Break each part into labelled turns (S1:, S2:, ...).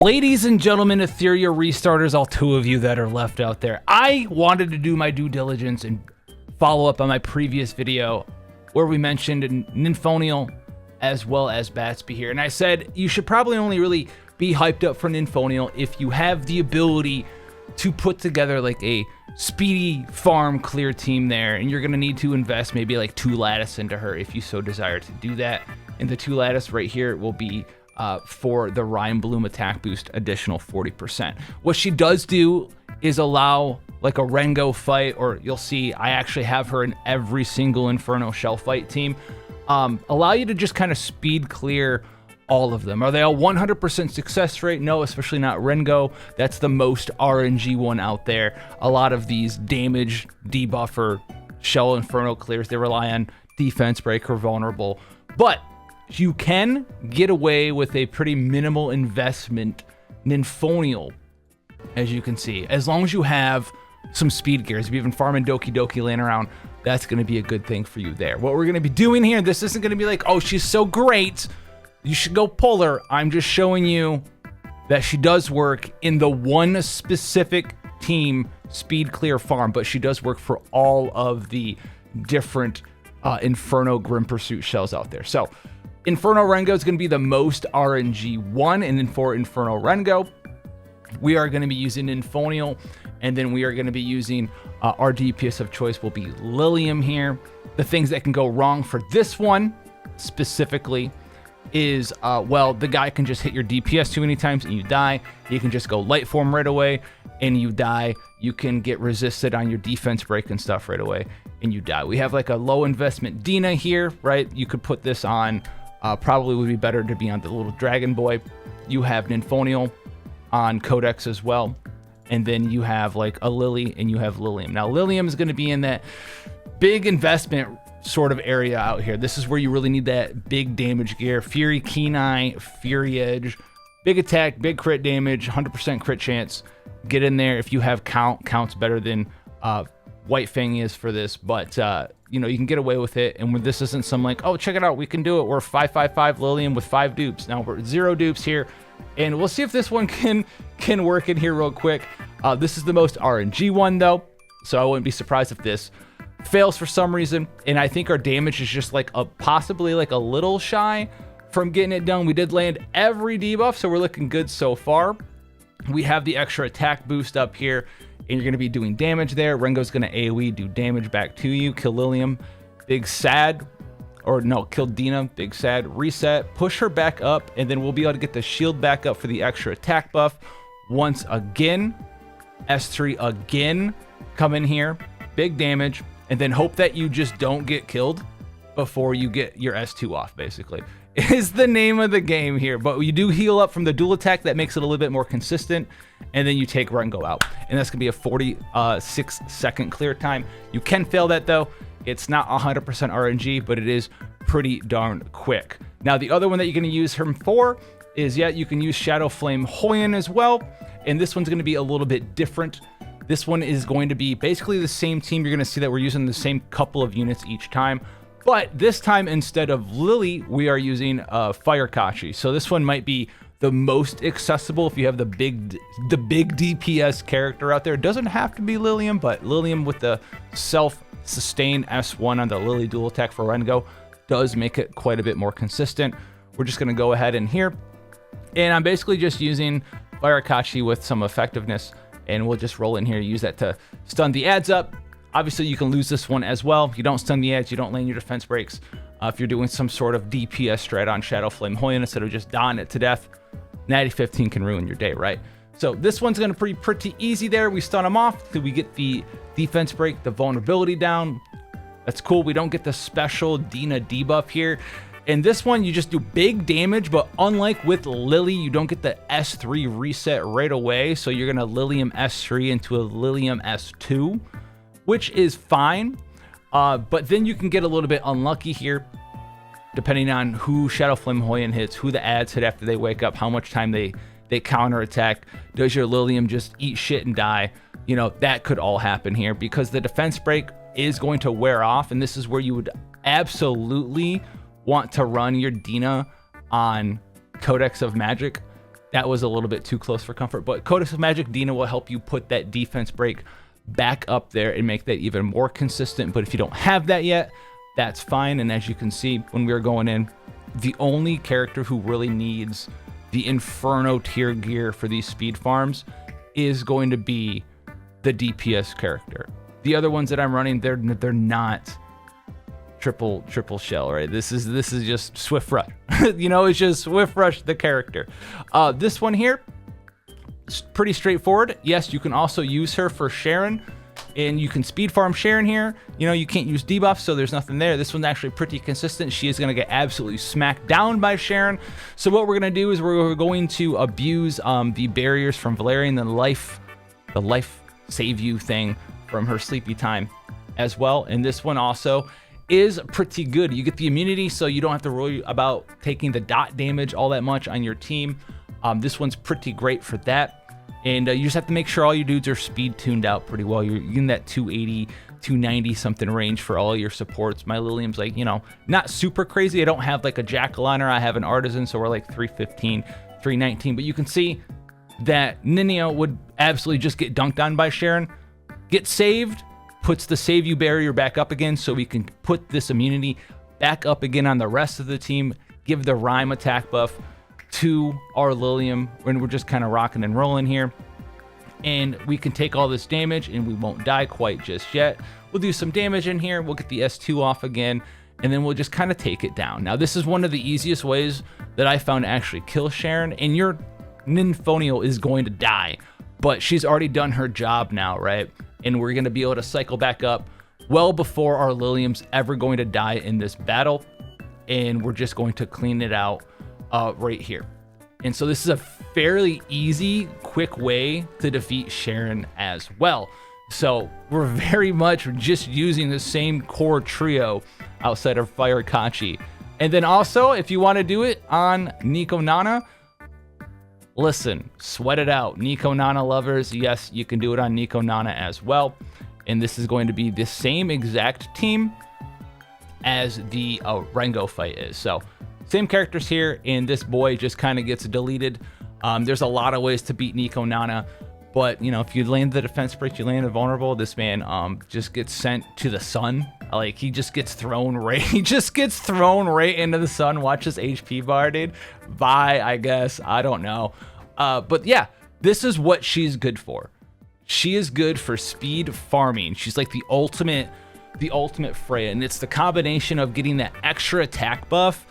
S1: Ladies and gentlemen, Etheria restarters, all two of you that are left out there. I wanted to do my due diligence and follow up on my previous video where we mentioned Nymphonial as well as Batsby here. And I said you should probably only really be hyped up for Nymphonial if you have the ability to put together like a speedy farm clear team there. And you're going to need to invest maybe like 2 lattice into her if you so desire to do that. And the 2 lattice right here will be for the Rhyme Bloom attack boost additional 40%. What she does do is allow like a Rengo fight, or you'll see I actually have her in every single Inferno Shell fight team, allow you to just kind of speed clear all of them. Are they a 100% success rate? No, especially not Rengo. That's the most RNG one out there. A lot of these damage debuffer Shell Inferno clears, they rely on defense break or vulnerable, but you can get away with a pretty minimal investment Nymphonial, as you can see. As long as you have some speed gears, if you've been farming Doki Doki laying around, that's going to be a good thing for you there. What we're going to be doing here, this isn't going to be like, oh, she's so great, you should go pull her. I'm just showing you that she does work in the one specific team speed clear farm, but she does work for all of the different Inferno Grim Pursuit shells out there. So Inferno Rengo is going to be the most RNG one, and then for Inferno Rengo, we are going to be using Nymphonial, and then we are going to be using our DPS of choice will be Lilium here. The things that can go wrong for this one specifically is, well, the guy can just hit your DPS too many times and you die. You can just go light form right away and you die. You can get resisted on your defense break and stuff right away and you die. We have like a low investment Dina here, right? You could put this on, probably would be better to be on the little Dragon Boy. You have Nymphonial on Codex as well. And then you have like a Lily and you have Lilium. Now Lilium is going to be in that big investment sort of area out here. This is where you really need that big damage gear. Fury, Keen Eye, Fury Edge, big attack, big crit damage, 100% crit chance. Get in there. If you have counts better than White Fang is for this, but you know, you can get away with it. And when this isn't some like, oh, check it out, we can do it. We're 555 Lilium with 5 dupes. Now we're 0 dupes here. And we'll see if this one can work in here real quick. This is the most RNG one though, so I wouldn't be surprised if this fails for some reason. And I think our damage is just like possibly like a little shy from getting it done. We did land every debuff, so we're looking good so far. We have the extra attack boost up here, and you're going to be doing damage there. Rengo's going to AoE, do damage back to you. Kill Lilium, big sad. Or no, kill Dina, big sad, reset, push her back up, and then we'll be able to get the shield back up for the extra attack buff. Once again, S3 again, come in here, big damage, and then hope that you just don't get killed before you get your S2 off, basically, is the name of the game here. But you do heal up from the dual attack, that makes it a little bit more consistent, and then you take Rengo out. And that's gonna be a 46-second clear time. You can fail that though. It's not 100% RNG, but it is pretty darn quick. Now, the other one that you're going to use him for is, yeah, you can use Shadow Flame Hoyan as well. And this one's going to be a little bit different. This one is going to be basically the same team. You're going to see that we're using the same couple of units each time. But this time, instead of Lily, we are using Fire Kachi. So this one might be the most accessible if you have the big DPS character out there. It doesn't have to be Lilium, but Lilium with the self-sustain S1 on the Lily dual attack for Rengo does make it quite a bit more consistent. We're just going to go ahead in here, and I'm basically just using Fire Kachi with some effectiveness, and we'll just roll in here, use that to stun the ads up. Obviously, you can lose this one as well. If you don't stun the ads, you don't land your defense breaks. If you're doing some sort of DPS strat on Shadow Flame Hoyan instead of just dying it to death, Natty 15 can ruin your day, right? So this one's going to be pretty easy there. We stun them off till we get the defense break, the vulnerability down. That's cool. We don't get the special Dina debuff here. And this one, you just do big damage, but unlike with Lily, you don't get the S3 reset right away. So you're going to Lilium S3 into a Lilium S2, which is fine. But then you can get a little bit unlucky here, depending on who Shadow Flame Hoyan hits, who the ads hit after they wake up, how much time they counter attack. Does your Lilium just eat shit and die? You know, that could all happen here because the defense break is going to wear off, and this is where you would absolutely want to run your Dina on Codex of Magic That was a little bit too close for comfort, but Codex of Magic Dina will help you put that defense break back up there and make that even more consistent. But if you don't have that yet, that's fine. And as you can see, when we were going in, the only character who really needs the Inferno tier gear for these speed farms is going to be the DPS character. The other ones that I'm running, they're not triple shell, right? This is just Swift Rush. You know, it's just Swift Rush the character. This one here, it's pretty straightforward. Yes, you can also use her for Sharon, and you can speed farm Sharon here. You know, you can't use debuffs, so there's nothing there. This one's actually pretty consistent. She is going to get absolutely smacked down by Sharon. So what we're going to do is we're going to abuse the barriers from Valerian, the life save you thing from her sleepy time as well. And this one also is pretty good. You get the immunity, so you don't have to worry about taking the dot damage all that much on your team. This one's pretty great for that. And you just have to make sure all your dudes are speed tuned out pretty well. You're in that 280, 290 something range for all your supports. My Lilium's like, you know, not super crazy. I don't have like a Jackal on her. I have an Artisan, so we're like 315, 319. But you can see that Ninio would absolutely just get dunked on by Sharon, get saved, puts the save you barrier back up again, so we can put this immunity back up again on the rest of the team, give the Rhyme attack buff to our Lilium, and we're just kind of rocking and rolling here. And we can take all this damage and we won't die quite just yet. We'll do some damage in here, we'll get the S2 off again, and then we'll just kind of take it down. Now this is one of the easiest ways that I found to actually kill Sharon, and your Nymphonial is going to die, but she's already done her job now, right? And we're going to be able to cycle back up well before our Lilium's ever going to die in this battle, and we're just going to clean it out right here. And so this is a fairly easy, quick way to defeat Sharon as well. So we're very much just using the same core trio outside of Fire-Kachi. And then also, if you want to do it on Nico Nana, listen, sweat it out. Nico Nana lovers, yes, you can do it on Nico Nana as well. And this is going to be the same exact team as the Rengo fight is. So same characters here, and this boy just kind of gets deleted. There's a lot of ways to beat Nico Nana, but you know, if you land the defense break, you land vulnerable, this man just gets sent to the sun. Like he just gets thrown right into the sun. Watch this HP bar, dude. Bye, I guess. I don't know. But yeah, this is what she's good for. She is good for speed farming. She's like the ultimate Freya, and it's the combination of getting that extra attack buff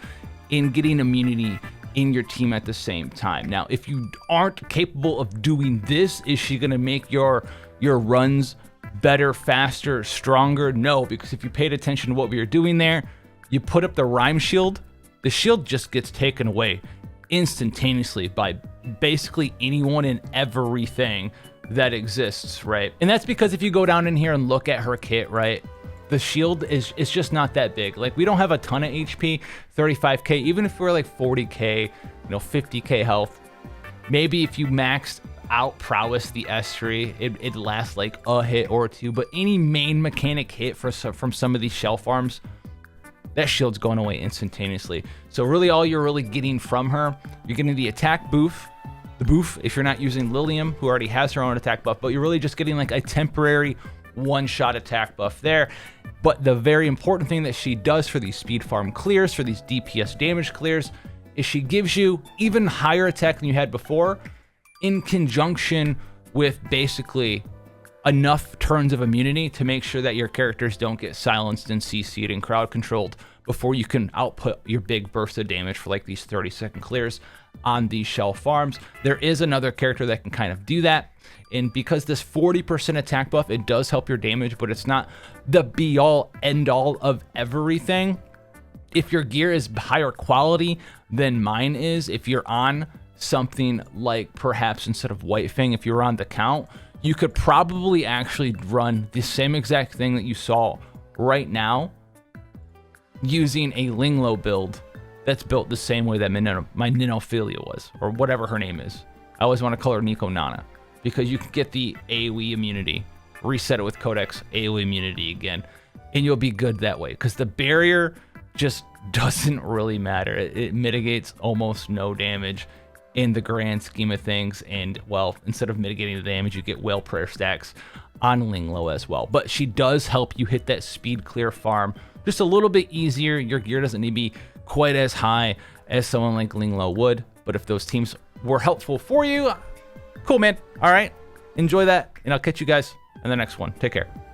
S1: and getting immunity in your team at the same time. Now, if you aren't capable of doing this, is she gonna make your runs better, faster, stronger? No, because if you paid attention to what we were doing there, you put up the Rhyme shield, the shield just gets taken away instantaneously by basically anyone and everything that exists, right? And that's because if you go down in here and look at her kit, right, the shield is just not that big. Like, we don't have a ton of HP, 35k, even if we're like 40k, you know, 50k health. Maybe if you maxed out prowess the S3, it'd last like a hit or two, but any main mechanic hit from some of these shell farms, that shield's going away instantaneously. So really all you're really getting from her, you're getting the attack buff, if you're not using Lilium, who already has her own attack buff, but you're really just getting like a temporary one-shot attack buff there. But the very important thing that she does for these speed farm clears, for these DPS damage clears, is she gives you even higher attack than you had before, in conjunction with basically enough turns of immunity to make sure that your characters don't get silenced and CC'd and crowd controlled before you can output your big burst of damage for like these 30-second clears on these shell farms. There is another character that can kind of do that, and because this 40% attack buff, it does help your damage, but it's not the be-all, end-all of everything. If your gear is higher quality than mine is, if you're on something like perhaps instead of White Fang, if you're on the Count, you could probably actually run the same exact thing that you saw right now using a Linglo build that's built the same way that my Ninophilia was, or whatever her name is. I always want to call her Nico Nana, because you can get the AoE immunity, reset it with Codex AoE immunity again, and you'll be good that way, because the barrier just doesn't really matter. It mitigates almost no damage, in the grand scheme of things. And, well, instead of mitigating the damage, you get Whale Prayer stacks on Linglo as well. But she does help you hit that speed clear farm just a little bit easier. Your gear doesn't need to be quite as high as someone like Linglo would. But if those teams were helpful for you, cool, man. All right, enjoy that, and I'll catch you guys in the next one. Take care.